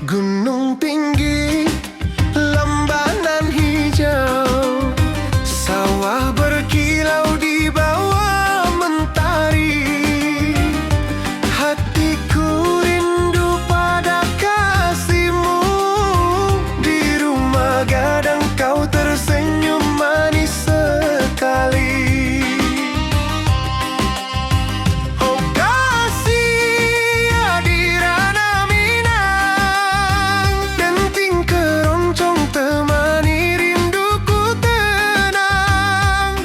Gunung tinggi, lembanan hijau, sawah berkilau di bawah mentari. Hatiku rindu pada kasihmu. Di rumah gadang kau tersenyum manis sekali. Oh kasih Adirana Minang, denting keroncong temani rinduku tenang.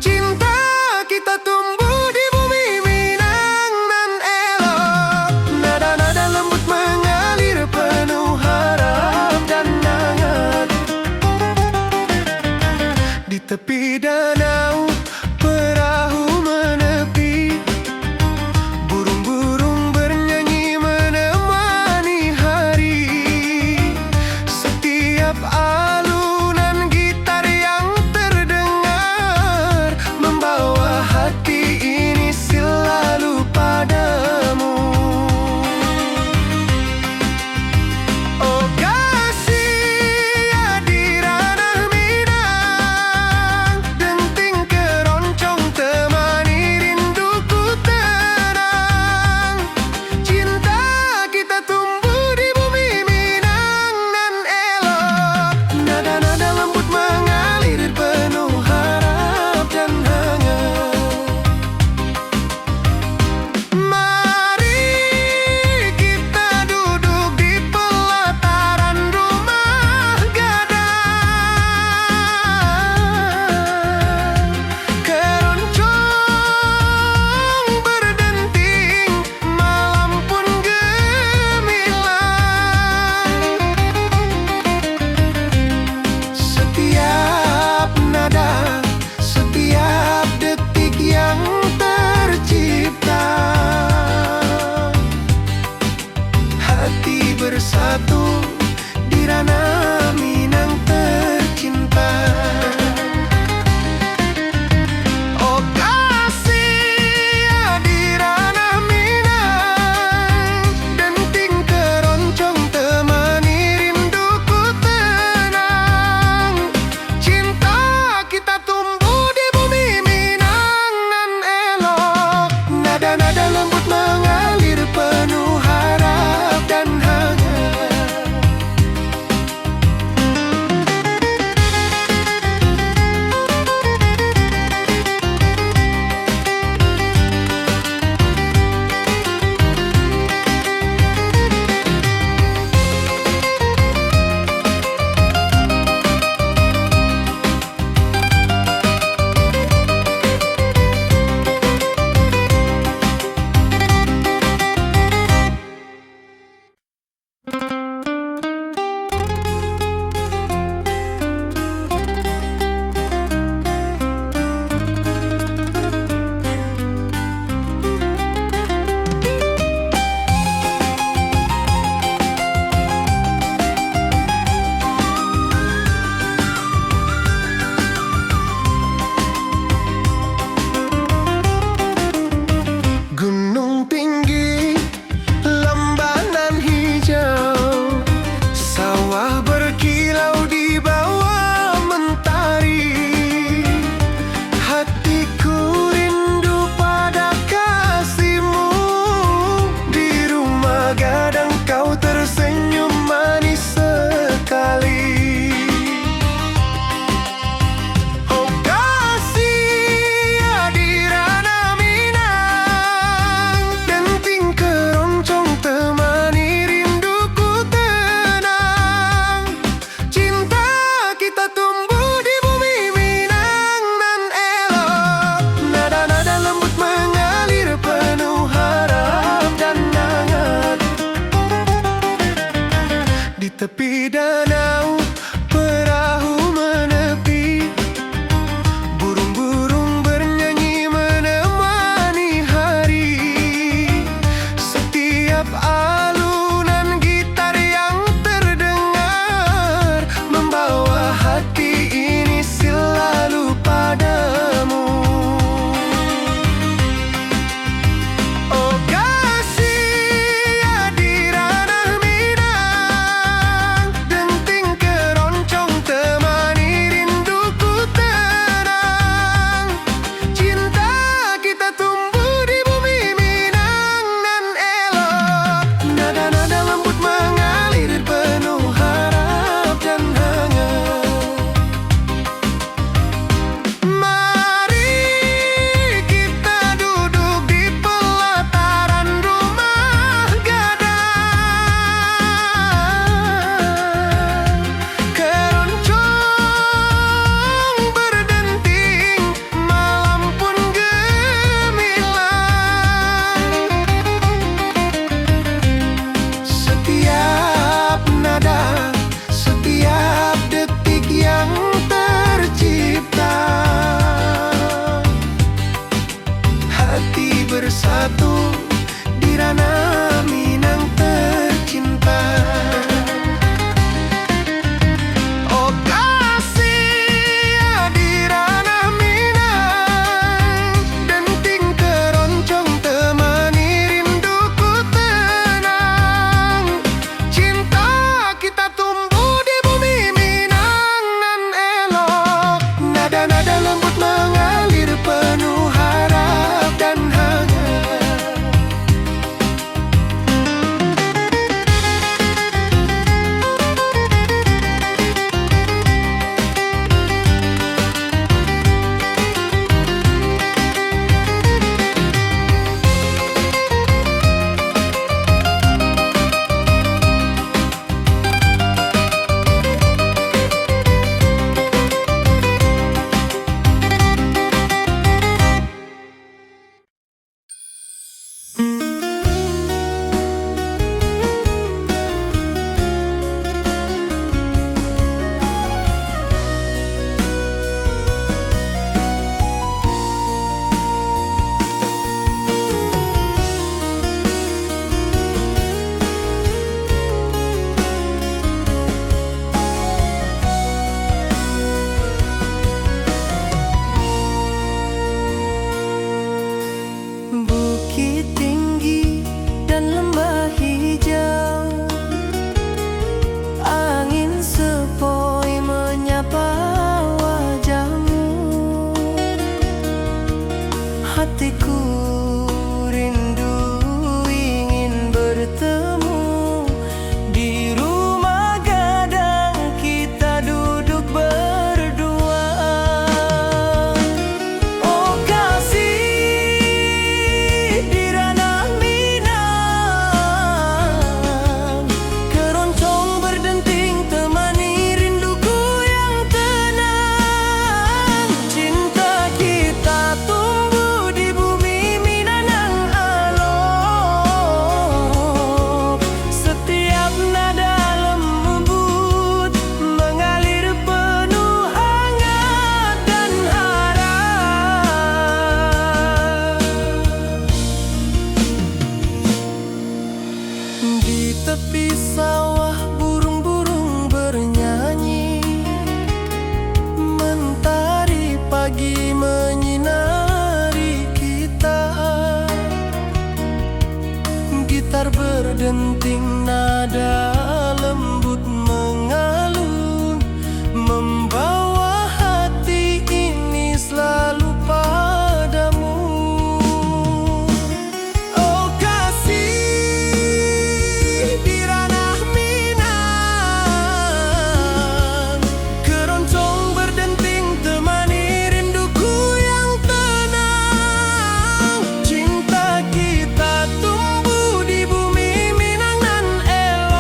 Cinta kita tumbuh di bumi Minang nan elok. Nada-nada lembut mengalir penuh harap dan hangat. Di tepi danau perahu menepi, burung-burung bernyanyi menemani hari. Setiap alunan gitar yang terdengar membawa hati ini selalu padamu. Oh kasih Adirana Minang, Hatiku rindu ingin bertemu di rumah gadang kita duduk berdua. Oh kasih di ranah Minang, keroncong berdenting temani rinduku yang tenang. Cinta kita tumbuh di bumi Minang alok. Setiap nada lembut mengalir penuh hangat dan harap. Di tepi sawah burung-burung bernyanyi, mentari pagi menyinari kita. Gitar berdenting nada lembut mengalun, membawa hati ini selalu padamu. Oh kasih di ranah Minang, keroncong berdenting temani rinduku yang tenang. Cinta kita tumbuh di bumi Minang nan elok.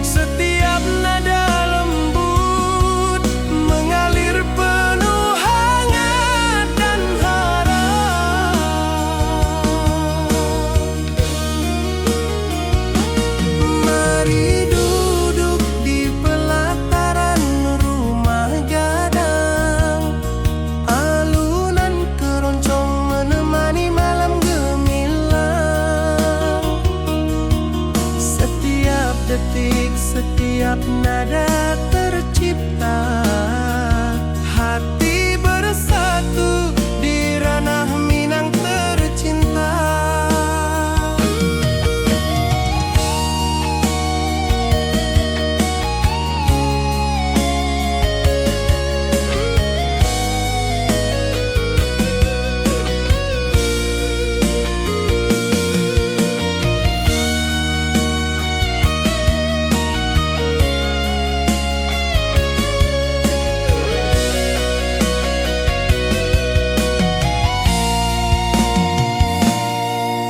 Setiap nada lembut mengalir penuh hangat dan harap. Mari duduk di pelataran rumah gadang, alunan keroncong menemani malam gemilang. Setiap detik, setiap nada tercipta, hati bersatu di ranah Minang tercinta.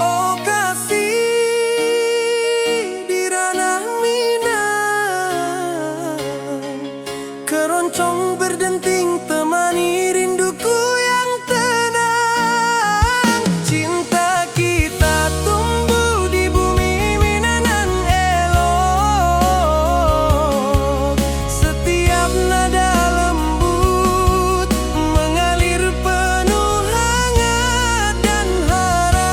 Oh kasih di ranah Minang, keroncong berdenting temani rinduku yang tenang. Cinta kita tumbuh di bumi Minang nan elok. Setiap nada lembut mengalir penuh hangat dan harap.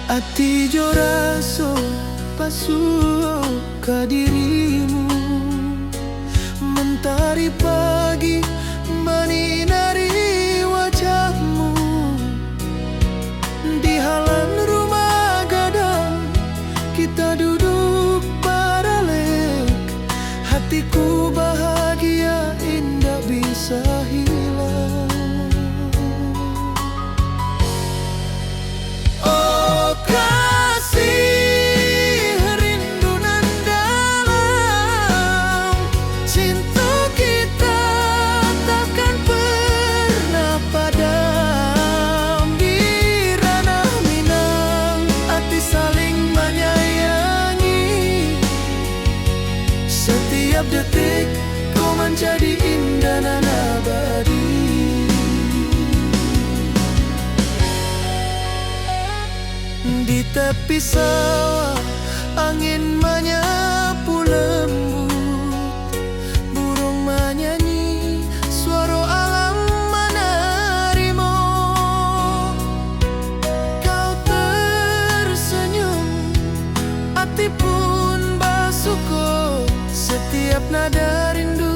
Ati jo raso pasuo ka dirimu, mentari pagi menyinari wajahmu. Di halaman rumah gadang kita duduk paralek, hatiku bahagia indah bisa hilang. Oh kasih, rindu nan dalam, cinta kita takkan pernah padam. Di ranah Minang, hati saling menyayangi. Setiap detik kau menjadi indah dan abadi. Di tepi sawah angin menyapu lembut, burung menyanyi, suara alam menerimu. Kau tersenyum, hati pun bersyukur. Setiap nada rindu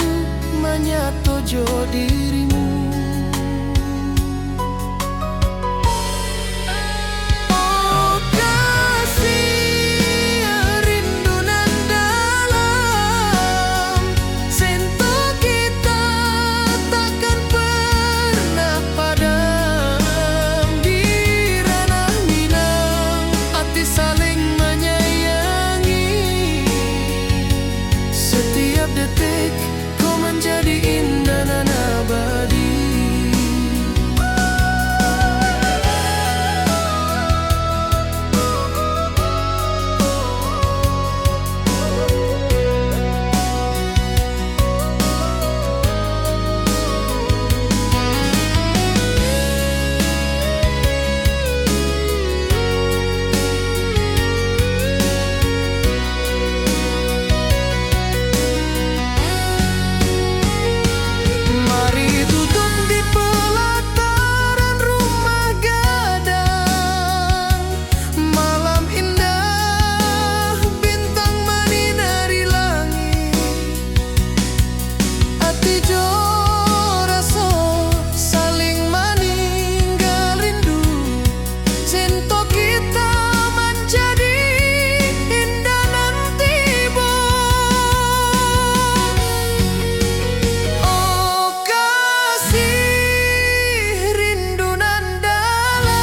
menyatu jo dirimu. Oh kasih, rindu nan dalam, cinta kita takkan pernah padam. Di ranah Minang, hati saling menyayangi. Setiap detik kau menjadi indah dan abadi. Mari duduk di pelataran rumah gadang. Malam indah, bintang menyinari langit. Hati jo rasa saling meninggal rindu. Cinta kita menjadi indah nanti bo. Oh kasih, rindu nan dalam,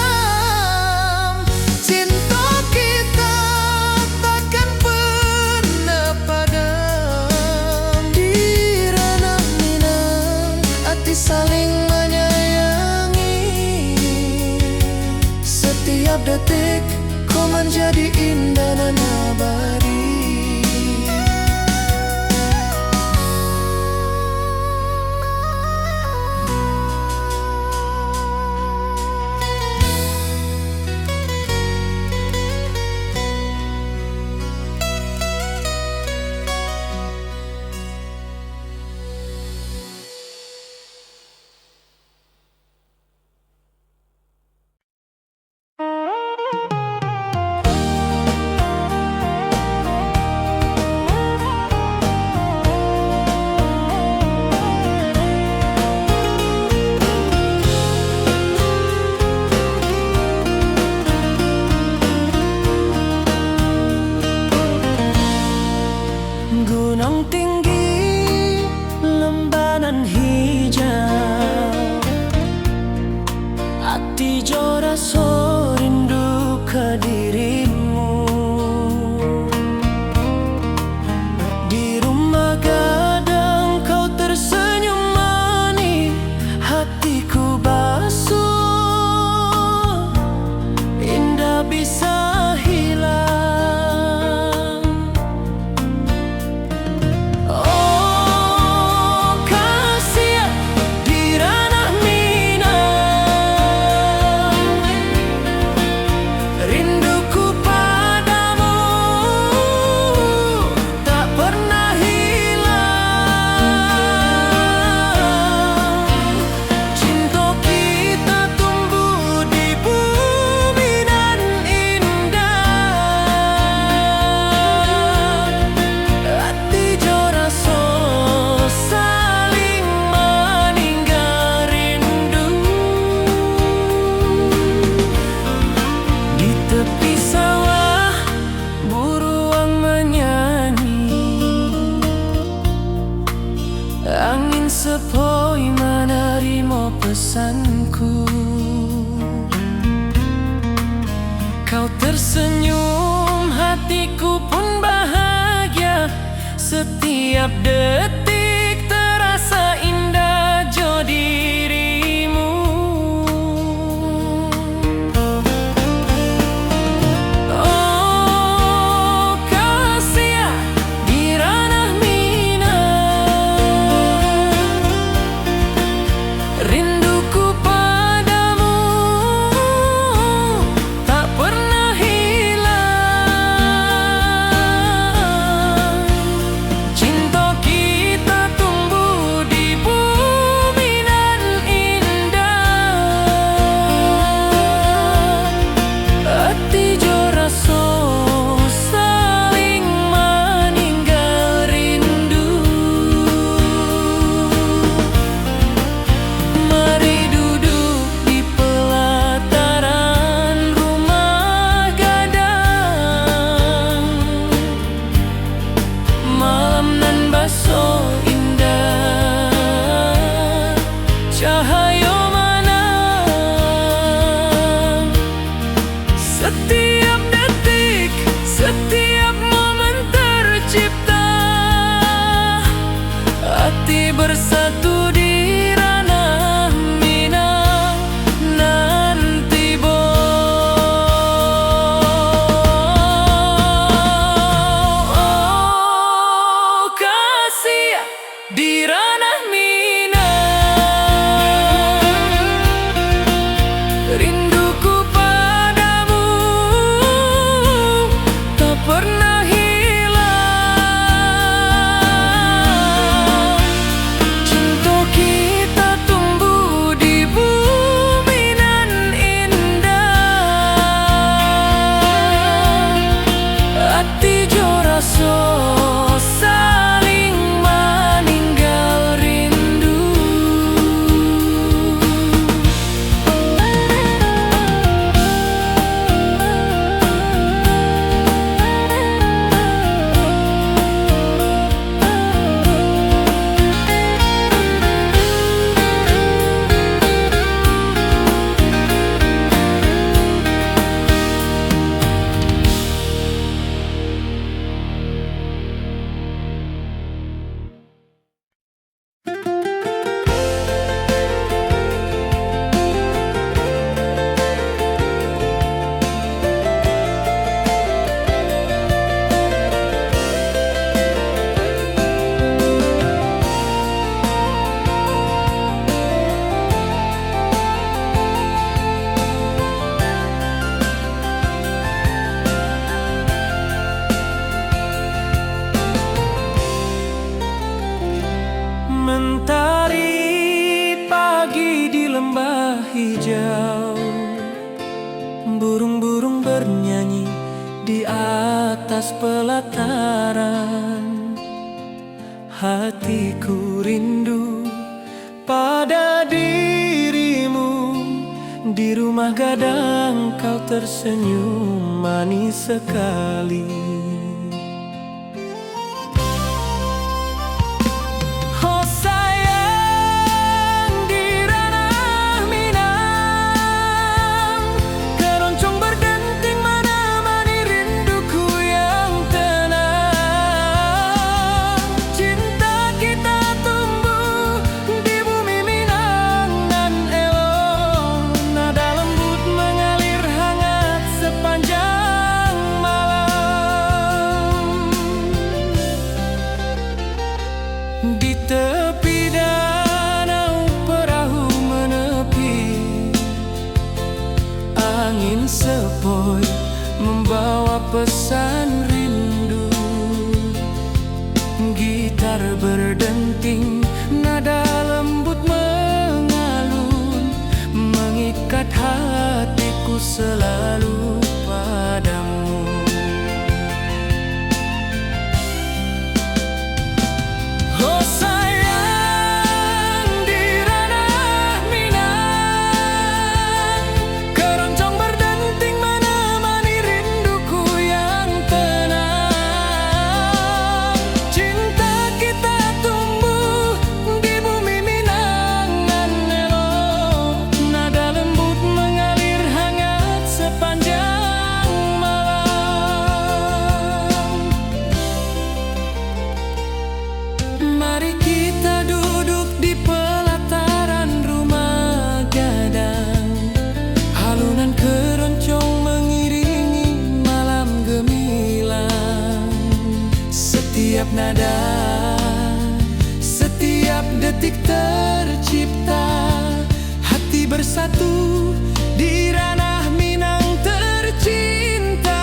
cinta kita takkan pernah padam. Di ranah Minang, hati saling menyayangi. Setiap detik kau menjadi indah dan abadi. Angin sepoi menerima pesanku. Kau tersenyum, hatiku pun bahagia. Setiap detik terasa indah jo dirimu. Oh kasih di ranah Minang, rinduku padamu tak pernah hilang. Cinta kita tumbuh di bumi nan indah. Hati jo rasa saling meninggal rindu. Mari duduk di pelataran rumah gadang. Malam nan baso indah, cahaya manang. Setiap detik, setiap momen tercipta. Hati bersatu di ranah Minang. Nanti oh kasih di ranah Minang, rinduku padamu tak pernah hilang. Cinta kita tumbuh di bumi nan indah. Hati jo rasa saling meninggal rindu. Mentari pagi di lembah hijau, burung-burung bernyanyi di atas pelataran. Hatiku rindu pada dirimu. Di rumah gadang kau tersenyum manis sekali. Oh sayang di ranah Minang, keroncong berdenting menemani rinduku yang tenang. Cinta kita tumbuh di bumi Minang nan elok. Nada lembut mengalir hangat sepanjang malam. Di tepi danau perahu menepi, angin sepoi membawa pesan rindu. Gitar berdenting, nada lembut mengalun, mengikat hatiku selalu padamu. Oh sayang di ranah Minang, keroncong berdenting menemani rinduku yang tenang. Cinta kita tumbuh nada. Setiap detik tercipta, hati bersatu di ranah Minang tercinta.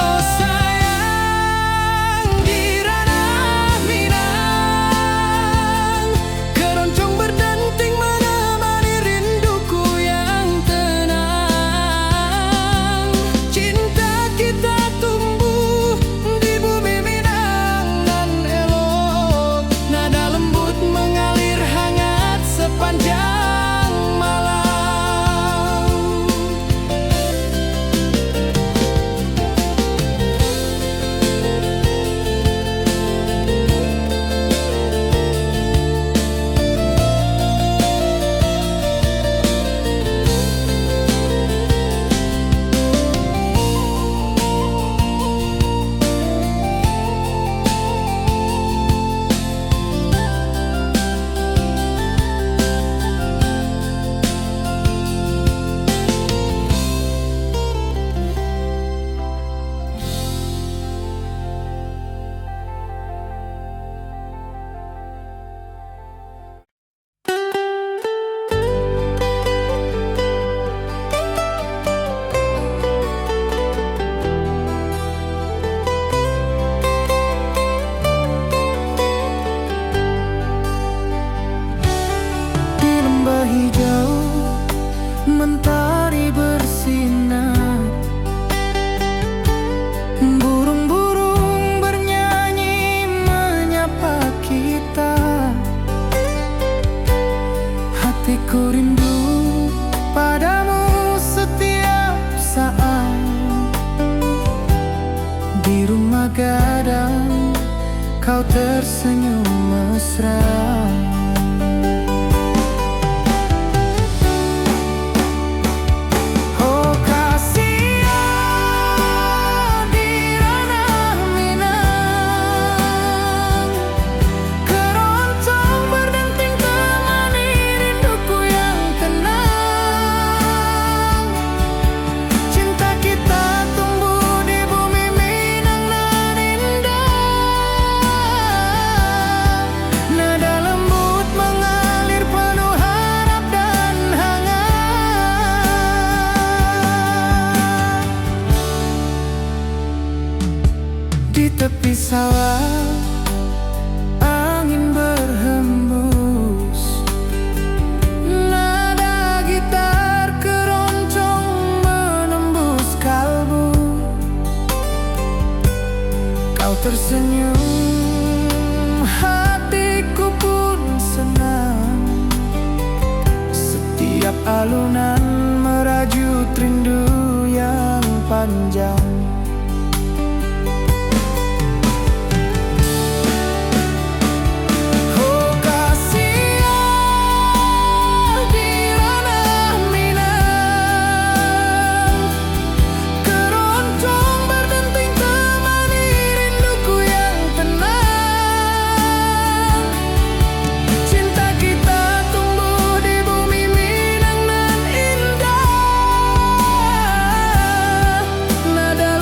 Oh sayang, di ranah Minang, keroncong berdenting menemani rinduku yang tenang. Cinta kita tumbuh di bumi Minang nan elok, nada lembut mengalir hangat sepanjang malam. Di lembah hijau mentari bersinar, burung-burung bernyanyi menyapa kita. Hatiku rindu padamu setiap saat. Di rumah gadang kau tersenyum mesra. Oh kasihan di ranah Minang, keroncong berdenting temani rinduku yang tenang. Cinta kita tumbuh di bumi Minang nan indah, nada lembut mengalir penuh harap dan hangat. Di tepi sawah angin berhembus, nada gitar keroncong menembus kalbu. Kau tersenyum, hatiku pun senang. Setiap alunan merajut rindu yang panjang. Oh kasihan di ranah Minang, keroncong berdenting temani rinduku yang tenang. Cinta kita tumbuh di bumi Minang nan indah, nada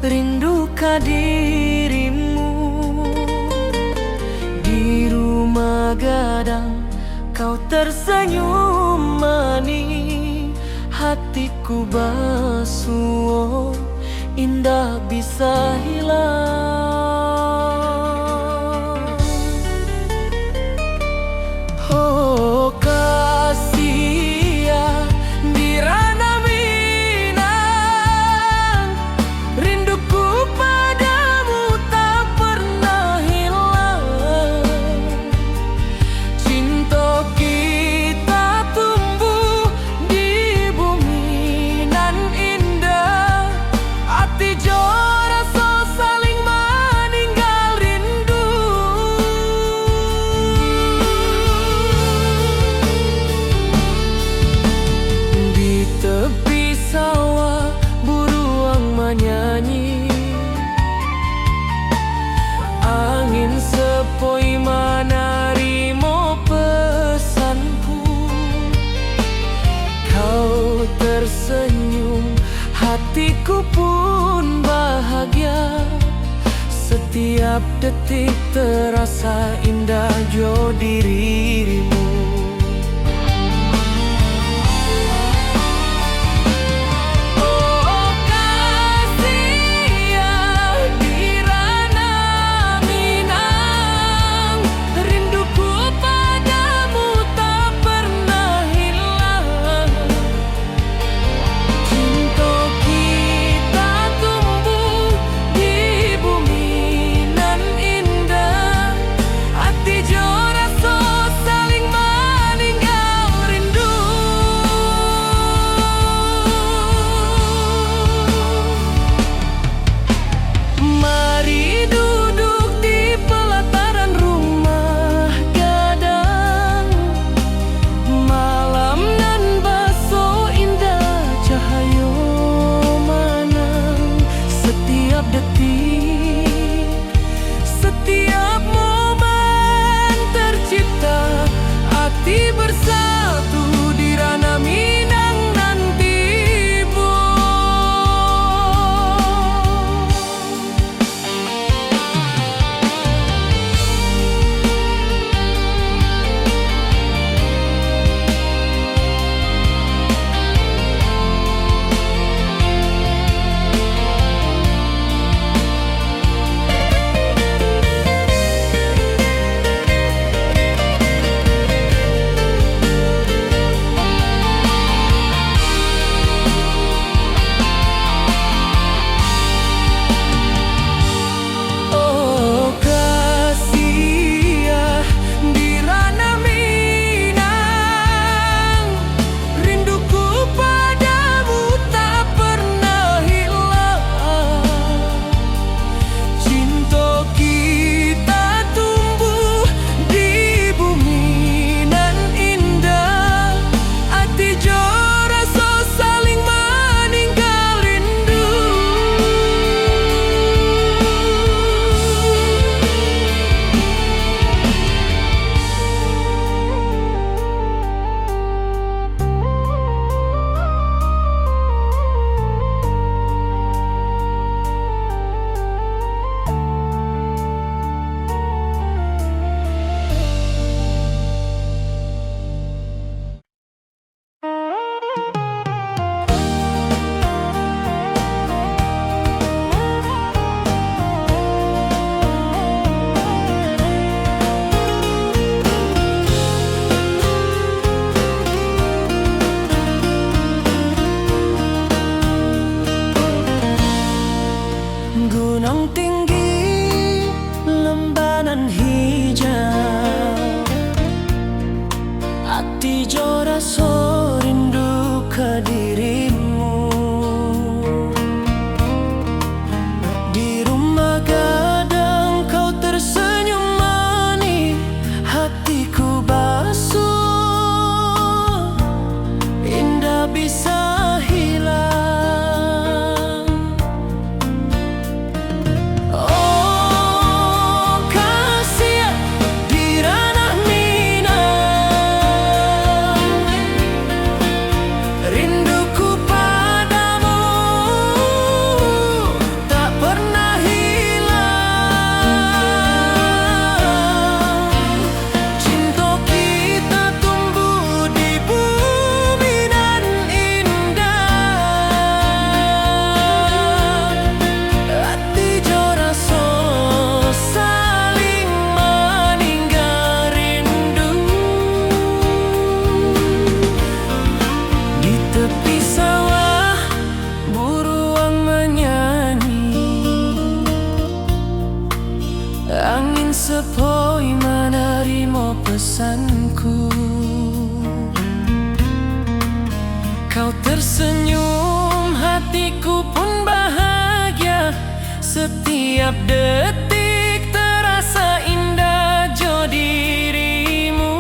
rindukan dirimu. Di rumah gadang kau tersenyum manis, hatiku basuh, indah bisa hilang. Oh kasih ya di ranah Minang, rinduku padamu tak pernah hilang. Cinta kita tumbuh di bumi nan indah, hati jora so saling meninggal rindu. Di tepi sawah buruang menyanyi, angin sepoi menerima pesanku. Kau tersenyum, hatiku pun bahagia. Setiap detik terasa indah jo dirimu. Oh kasih ya di ranah Minang, rinduku padamu tak pernah hilang. Cinta kita tumbuh di bumi nan indah, hati jora so saling meninggal rindu. Mari duduk di pelataran rumah gadang, malam nan baso indah cahaya manang. Setiap detik, setiap momen tercipta, hati bersatu di ranah Minang nan tiba. Oh kasih ya di ranah Minang, rinduku padamu tak pernah hilang. Cinta kita tumbuh di bumi nan indah, hati jora so saling meninggal rindu. Gunung tinggi, lembanan hijau, hati jora so rindu ke dirimu. Di rumah gadang kau tersenyum manis, hatiku basuh, indah bisa hilang. Oh kasih sepoi menerima pesanku. Kau tersenyum, hatiku pun bahagia. Setiap detik terasa indah jo dirimu.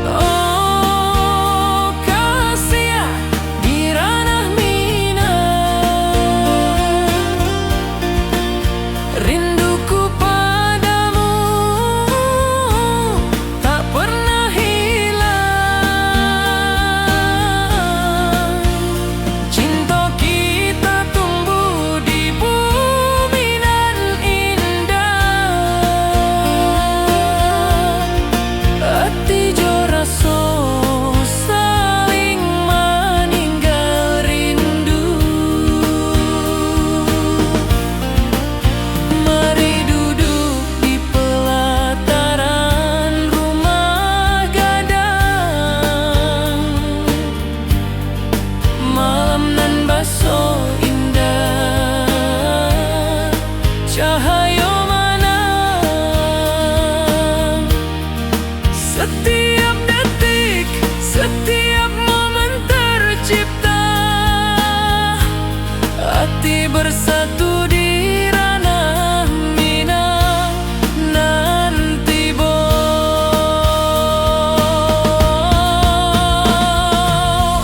Oh kasih di ranah Minang, rinduku padamu tak pernah hilang. Cinta kita tumbuh di bumi nan indah. Hati jo rasa saling meninggal rindu. Mari duduk di pelataran rumah gadang. Malam nan baso indah, cahaya menang. Setiap detik, setiap momen tercipta. Hati bersatu di ranah Minang nanti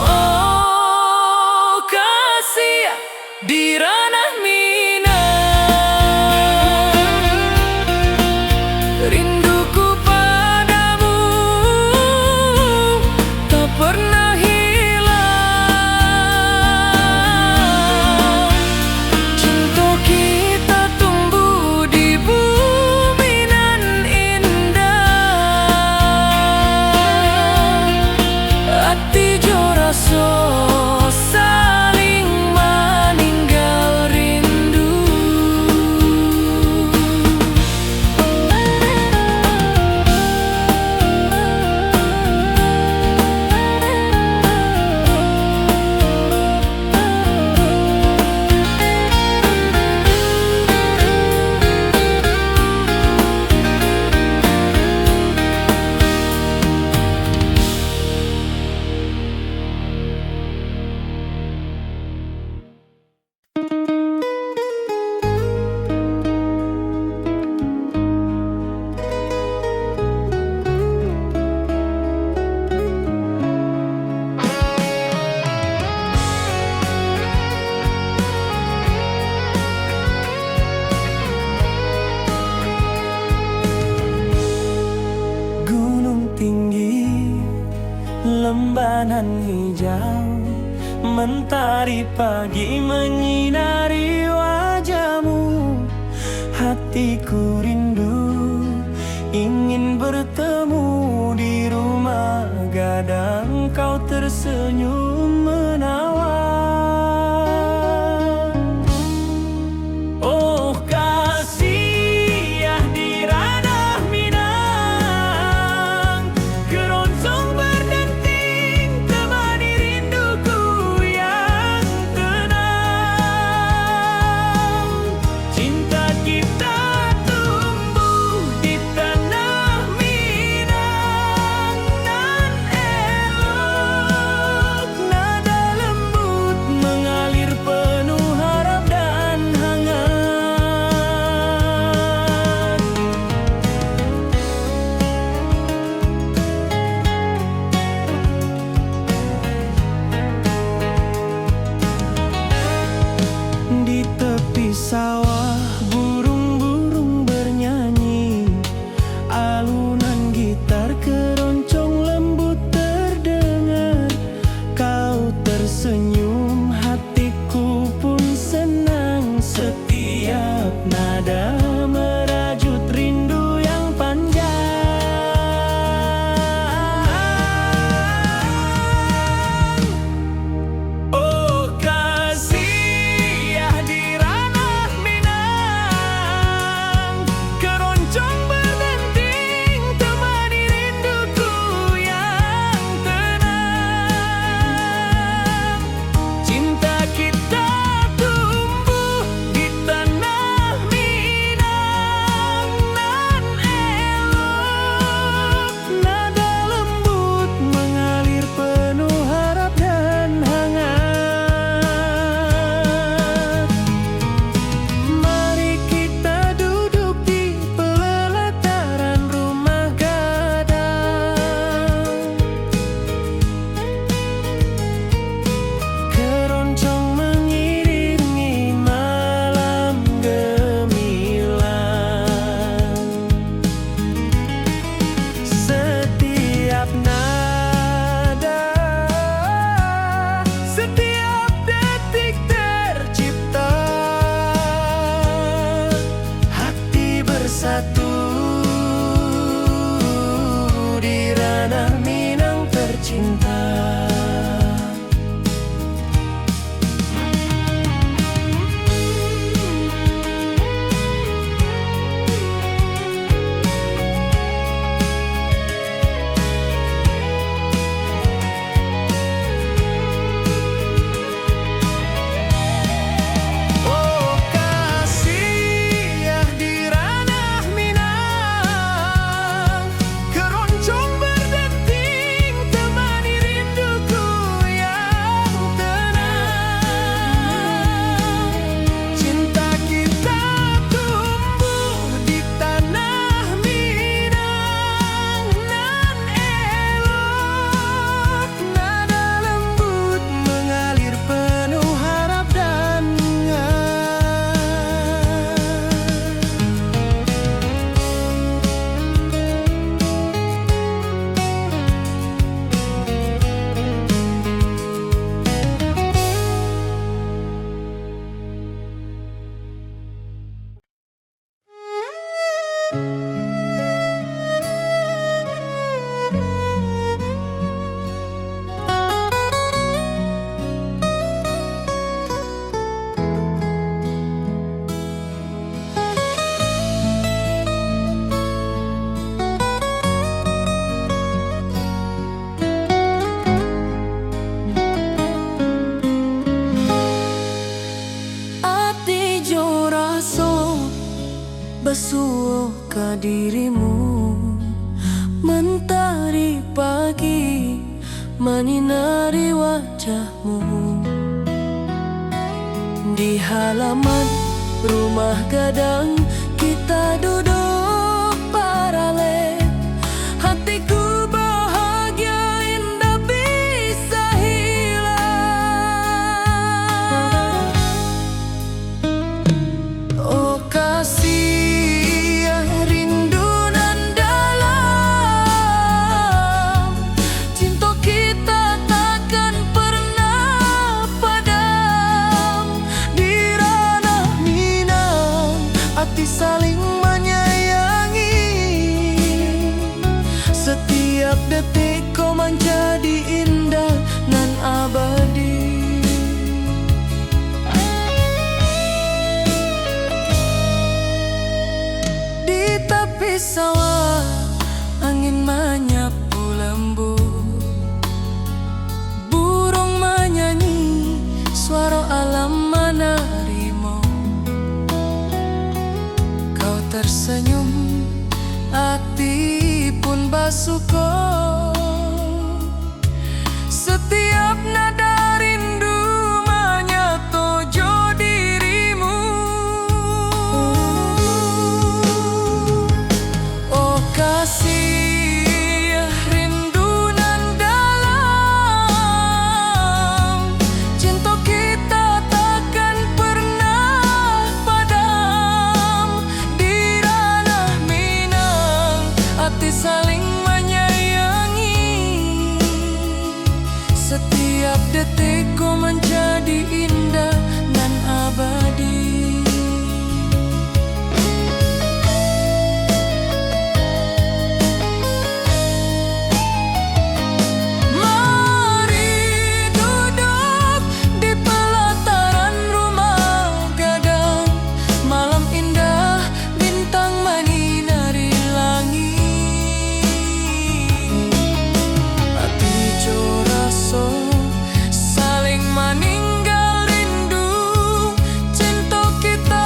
oh kasih di ranah Minang, rinduku padamu tak pernah hilang. Cinta kita tumbuh di bumi nan indah. Hati jo rasa saling meninggal rindu. Gunung tinggi, lembanan hijau, mentari pagi menyinari wajahmu. Hatiku rindu, ingin bertemu di rumah gadang. Kau tersenyum menawan. Oh kasih di ranah Minang, keroncong berdenting temani rinduku yang tenang. Cinta kita tumbuh di tanah Minang nan elok. basuh ke dirimu. Mentari pagi menyinari wajahmu. Di halaman rumah gadang kita duduk paralel. Hatiku bahagia indah bisa hilang. Oh kasih yang rindu nan dalam, cinta kita takkan pernah padam. Di ranah Minang hati saling menyayangi. Setiap detik kau menjadi indah nan abadi. Di tepi sawah angin menyapu lembut. Burung menyanyi, suara alam menerimu. Kau tersenyum, hati pun basuh. Setiap nada rindu menyatu dirimu. Oh kasih rindu nan dalam, cinta kita takkan pernah padam. Di ranah Minang hati saling menyayangi. Setiap detik kau menjadi indah nan abadi. Mari duduk di pelataran rumah gadang. Malam indah, bintang menyinari langit. Hati joraso saling meninggal rindu. Cinta kita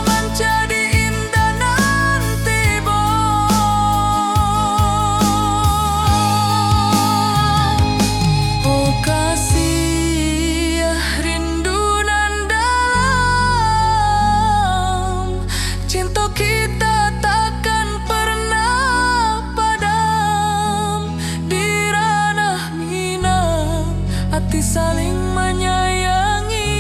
menjadi indah nanti bo. Oh kasih rindu nan dalam, cinta kita takkan pernah padam. Di ranah Minang hati saling menyayangi.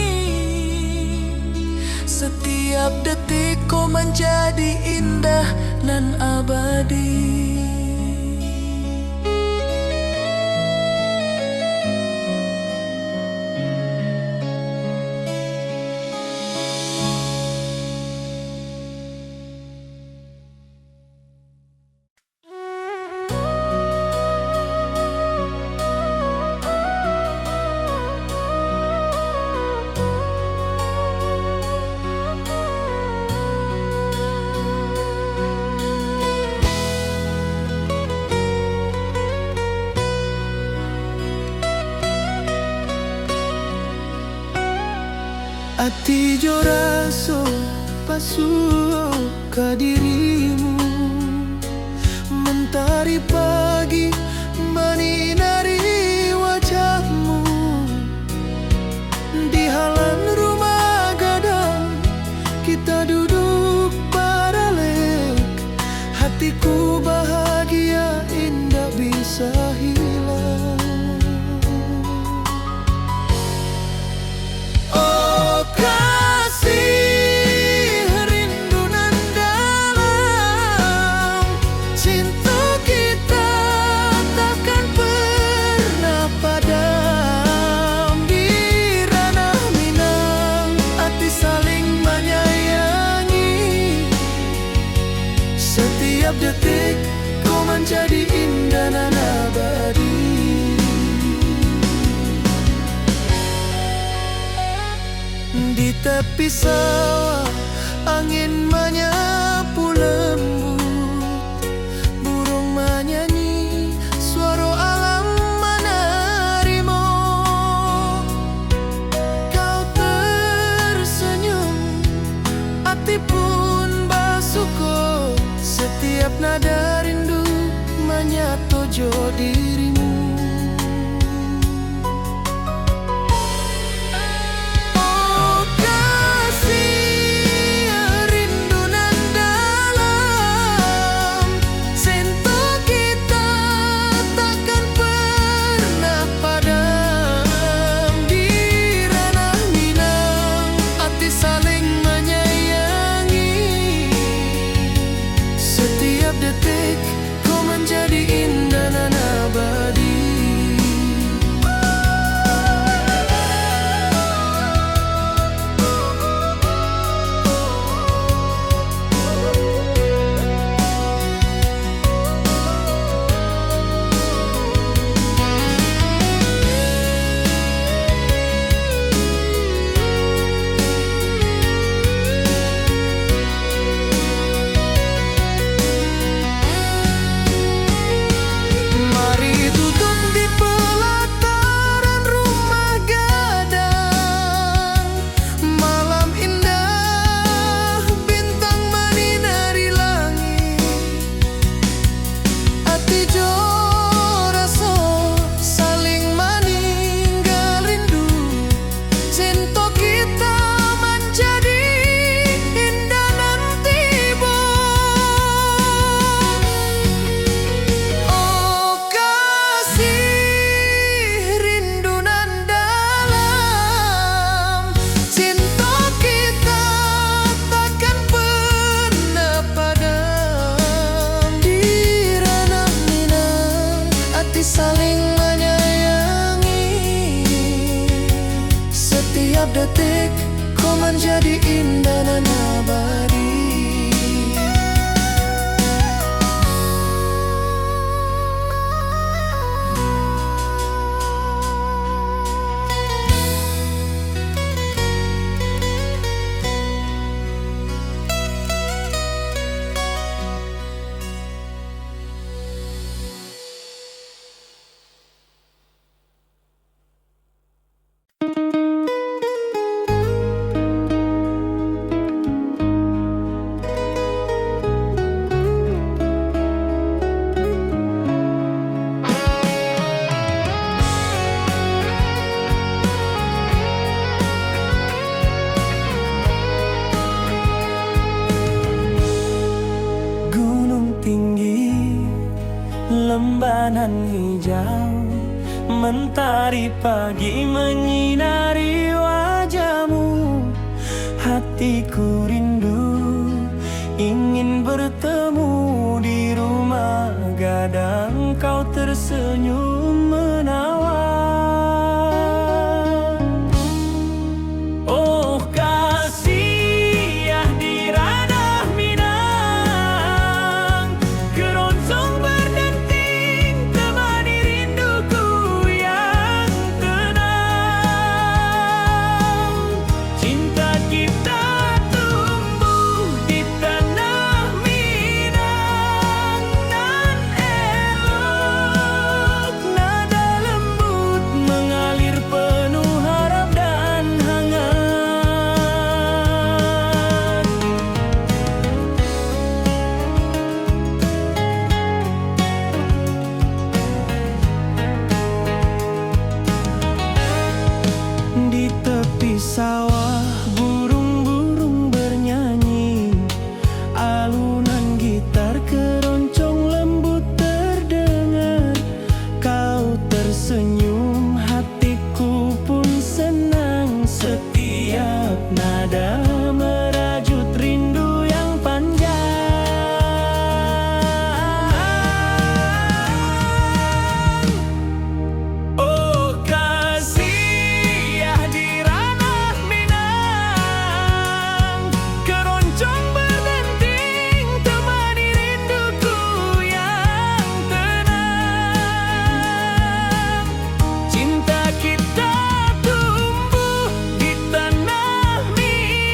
Setiap detik kau menjadi indah nan abadi. Hati joraso basuh ke dirimu. Mentari pagi menyinari wajahmu. Di halaman rumah gadang kita duduk paralel. Hatiku bahagia indah bisa hilang. Oh kasih rindu nan dalam, cinta kita takkan pernah padam. Di ranah Minang hati saling menyayangi. Setiap detik kau menjadi indah nan abadi. Di tepi sawah angin menyapu lembut. Burung menyanyi, suara alam menerimu. Kau tersenyum, hati pun basuh. nada rindu menyatu jo dirimu. Oh kasih rindu nan dalam, sento kita takkan pernah padam. Di ranah Minang hati saling menyayangi, setiap detik kau menjadi indah dan abadi. Mari duduk di pelataran rumah gadang, malam indah bintang menyinari langit. Hati jo rasa saling meninggal rindu, cinta kita menjadi indah nanti bo. Oh kasih rindu nan dalam, cinta kita takkan pernah padam. Di ranah Minang hati saling menyayangi, setiap detik kau menjadi indah dan abadi. Gunung tinggi, lembanan hijau, mentari pagi menyinari wajahmu. Hatiku rindu ingin bertemu di rumah gadang, kau tersenyum menawan. Oh kasih ya di ranah Minang, keroncong berdenting temani rinduku yang tenang. Cinta kita tumbuh di tanah Minang, nan elok nada lembut mengalir penuh harap dan hangat. Di tepi sawah burung-burung bernyanyi, alunan gitar keroncong lembut terdengar. Kau tersenyum, hatiku pun senang, setiap nada merajut rindu yang panjang. Oh kasih ya di ranah Minang, keroncong berdenting temani rinduku yang tenang. Cinta kita tumbuh di tanah Minang.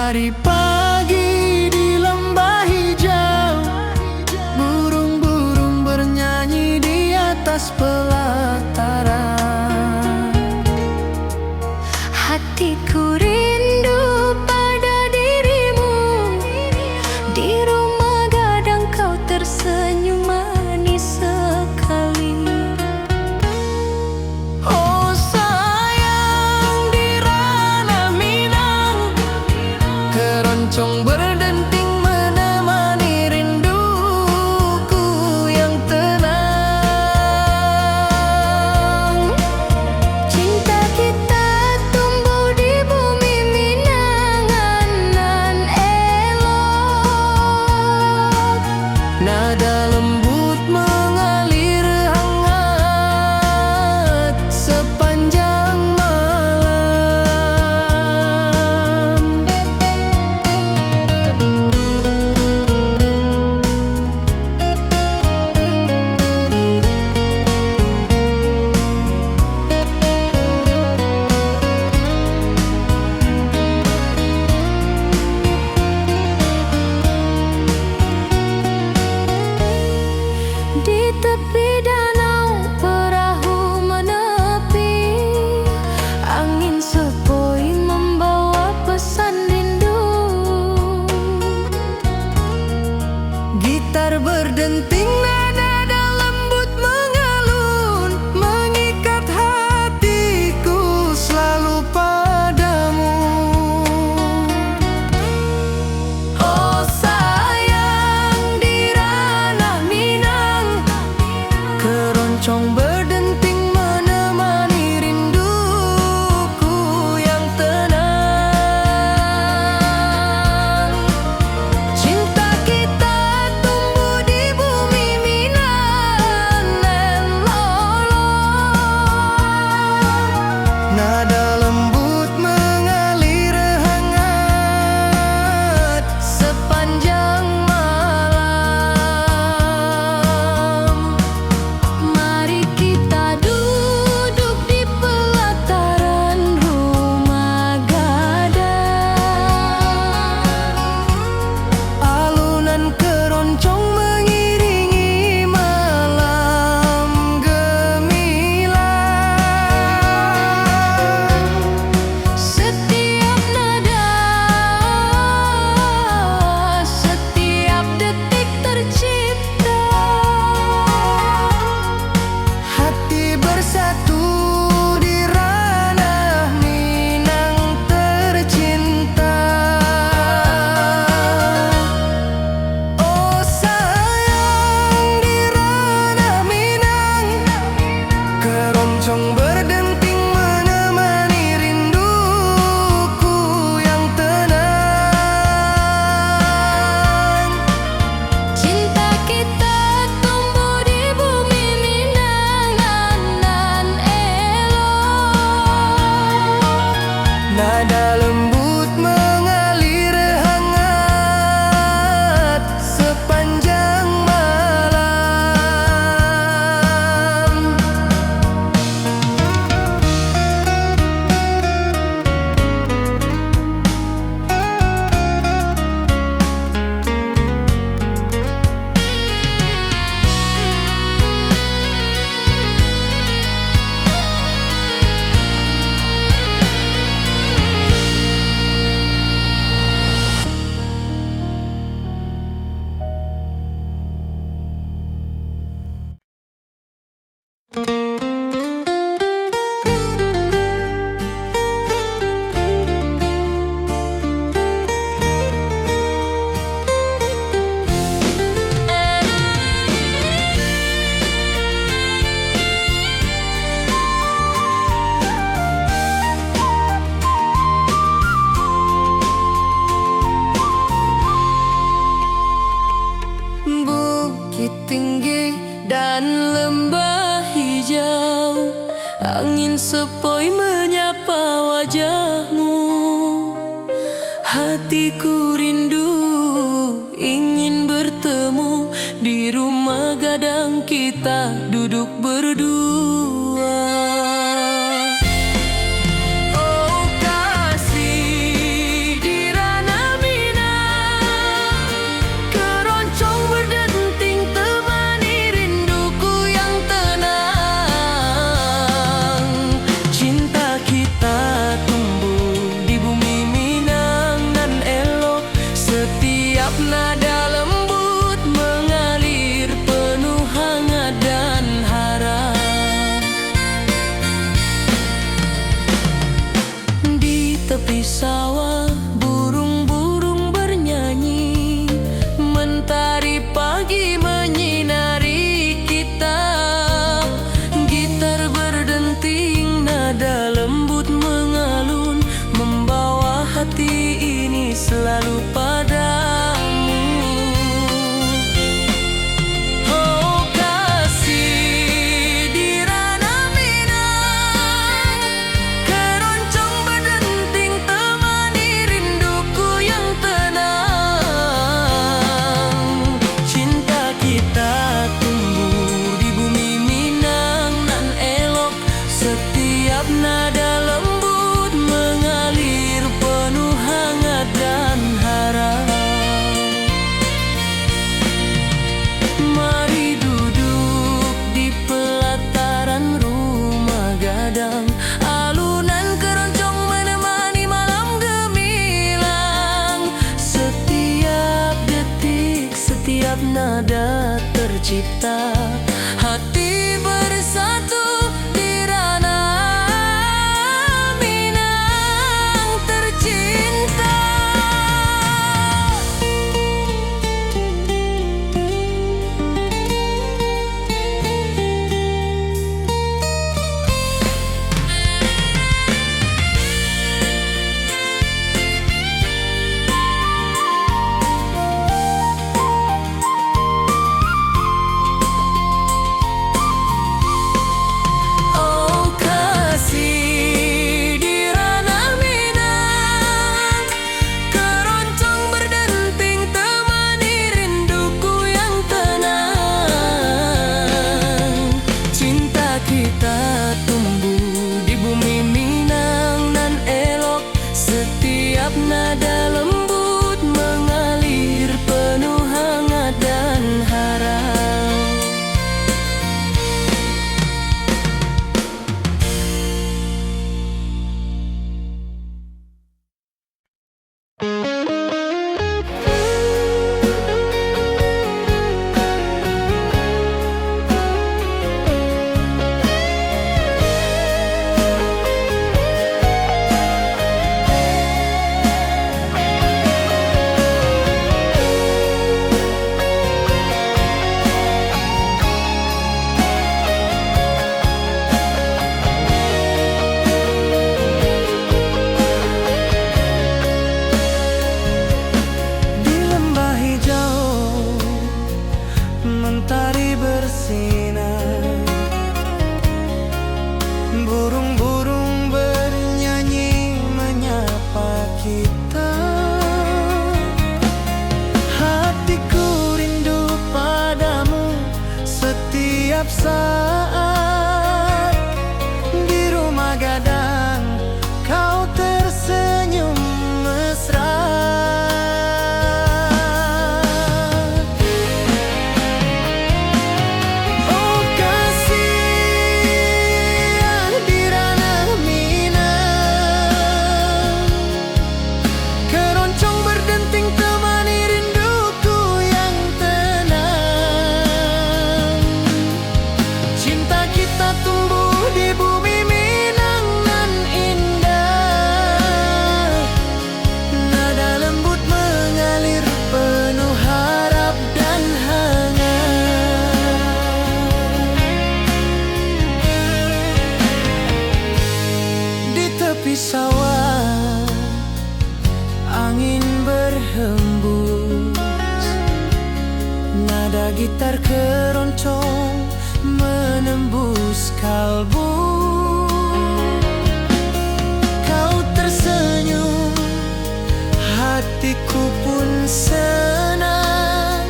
Hari pagi di lembah hijau, burung-burung bernyanyi di atas pelataran. Hatiku rindu pada dirimu, di rumah gadang kau tersenyum manis sekali. Oh sayang, di ranah Minang, keroncong berdenting menemani rinduku yang tenang. Cinta kita tumbuh di bumi Minang nan elok. Nada lembut mengalir hangat sepanjang malam. Di tepi danau perahu menepi, angin sepoi membawa pesan rindu. Gitar berdenting, nada lembut mengalun, mengikat hatiku selalu padamu. Oh sayang, di ranah Minang, keroncong berdenting menemani rinduku yang tenang. Cinta kita tumbuh di bumi Minang nan lolong. Nada lembut mengalir hangat sepanjang malam. Mari kita duduk di pelataran rumah gadang. Alunan keroncong mengiringi malam gemilang. Setiap nada, setiap detik tercipta. Hati bersatu di ranah Minang tercinta. Oh sayang, di ranah Minang, keroncong berdenting menemani rinduku yang tenang. Cinta kita tumbuh di bumi Minang nan elok. Nada lembut mengalir hangat sepanjang malam. Bukit tinggi dan lembah hijau, angin sepoi menyapa wajahmu. Hatiku rindu ingin bertemu di rumah gadang kita duduk berdua. Oh kasih, di ranah tercipta, hati bersatu di ranah Minang tercinta. Nada lembut mengalir penuh hangat dan harap. Mentari bersinar, burung-burung bernyanyi menyapa kita. Hatiku rindu padamu setiap saat. Di rumah gadang kau tersenyum mesra. Sawah angin berhembus, nada gitar keroncong menembus kalbu. Kau tersenyum, hatiku pun senang.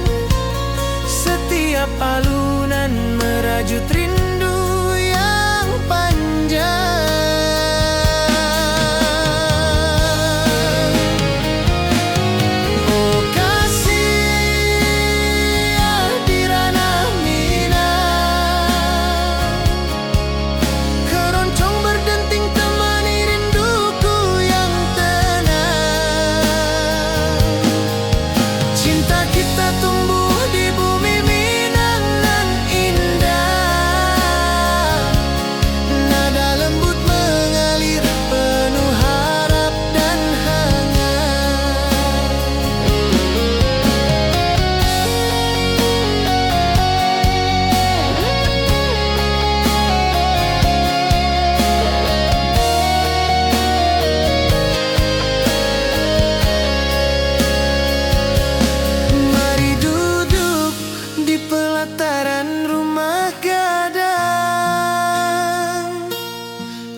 Setiap alunan merajut rindu yang panjang.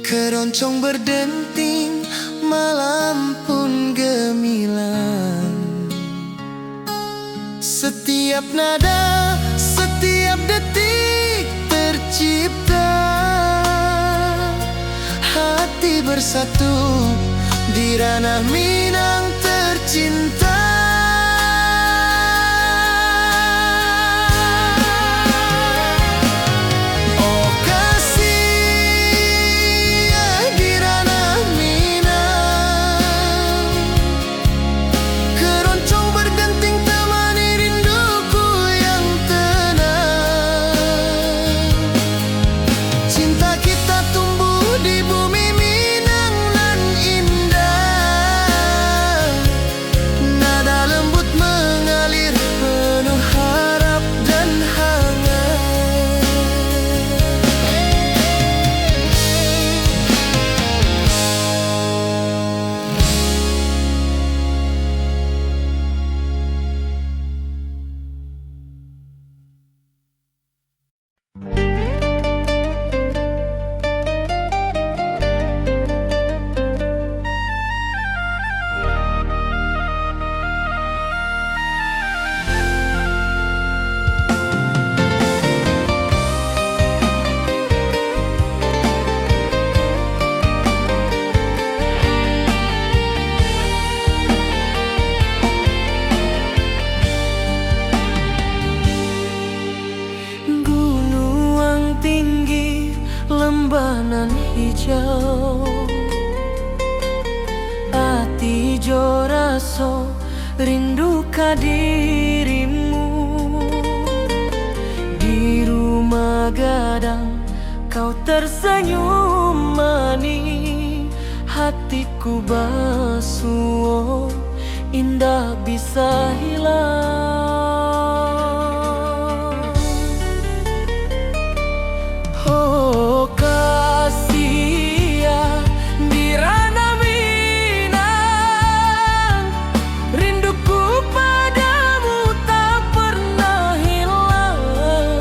Keroncong berdenting, malam pun gemilang. Setiap nada, setiap detik tercipta. Hati bersatu di ranah Minang tercinta. sangka dirimu. Di rumah gadang kau tersenyum manis, hatiku basuh, indah bisa hilang. Oh kasih ya di ranah Minang, rinduku padamu tak pernah hilang.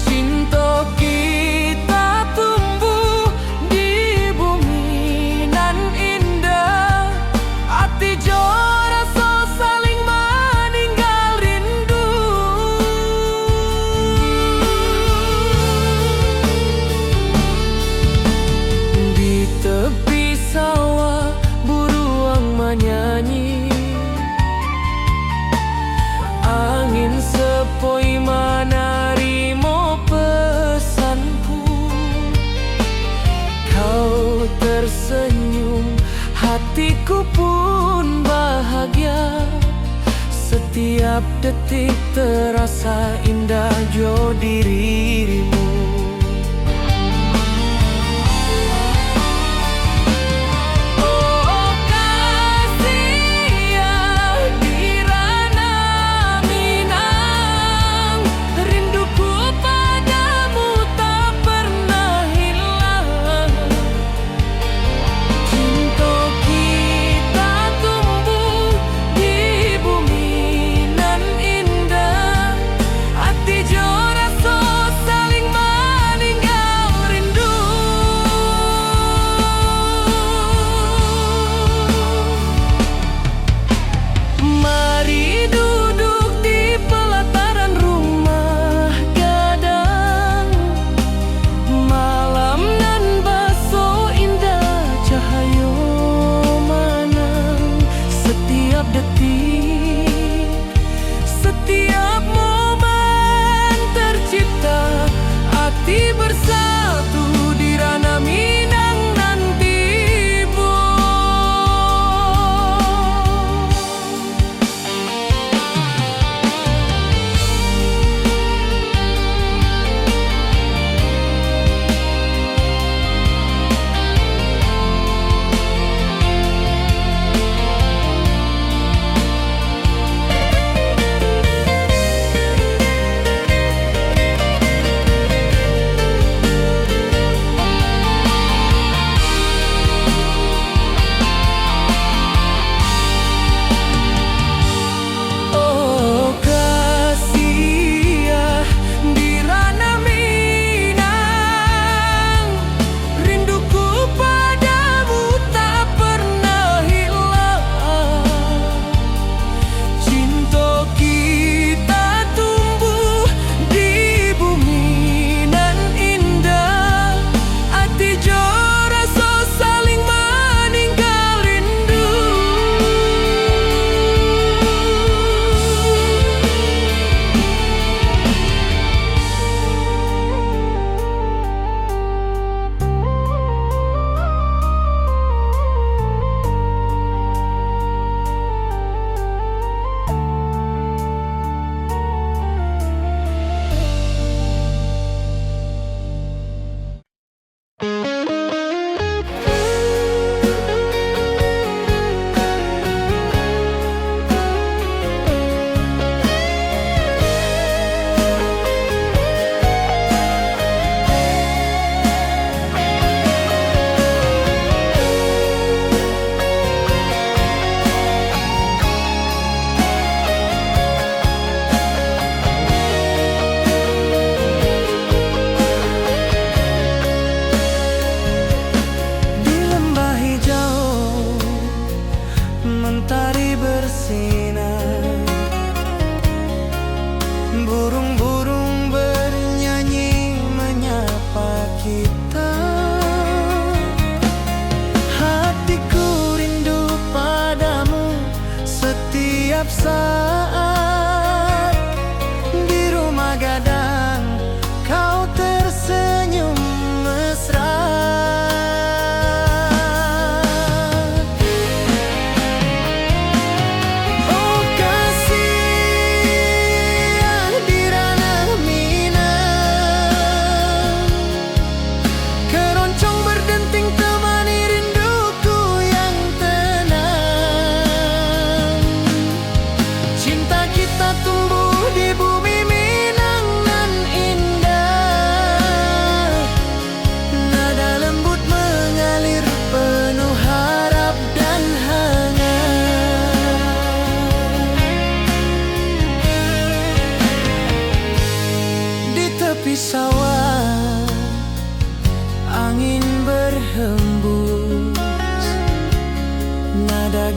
Cinta kita tumbuh di bumi nan indah, hati jora so saling meninggal rindu. Di tepi sawah buruang menyanyi, angin sepoi menarimo pesanku. Kau tersenyum, hatiku pun bahagia. Setiap detik terasa indah jo dirimu. Oh kasih ya di ranah Minang, rinduku padamu tak pernah hilang. Cinta kita tumbuh di bumi nan indah, hati jora so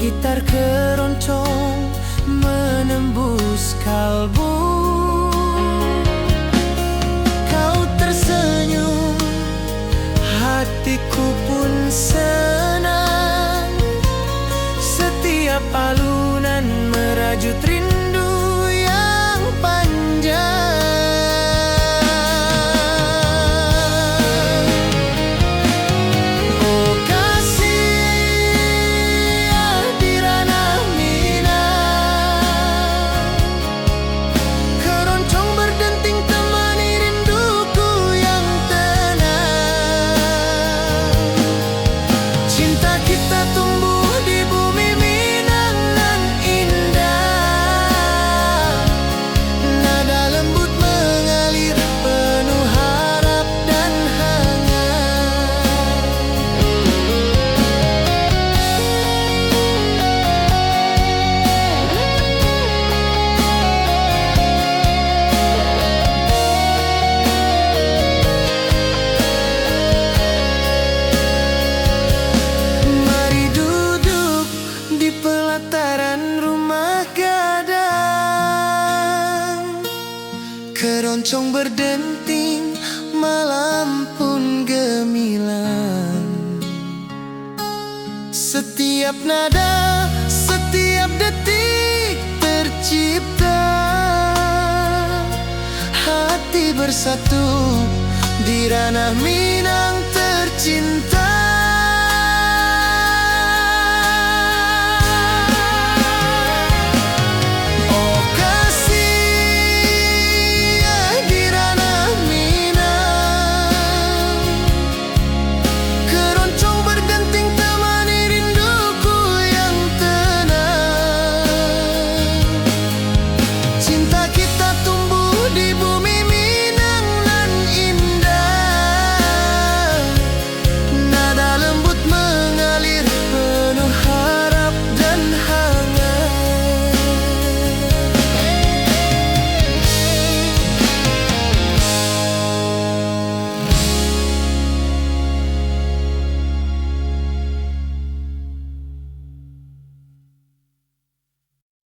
gitar keroncong menembus kalbu. Kau tersenyum, hatiku pun senang. Setiap alunan merajut rindu yang panjang. Oh kasih di ranah Minang, keroncong berdenting temani rinduku yang tenang. Cinta kita tumbuh di bumi Minang nan indah. Nada lembut mengalir penuh harap dan hangat. Mari duduk di pelataran rumah gadang. Keroncong berdenting, malam pun gemilang. Setiap nada, setiap detik tercipta. Hati bersatu di ranah Minang tercinta.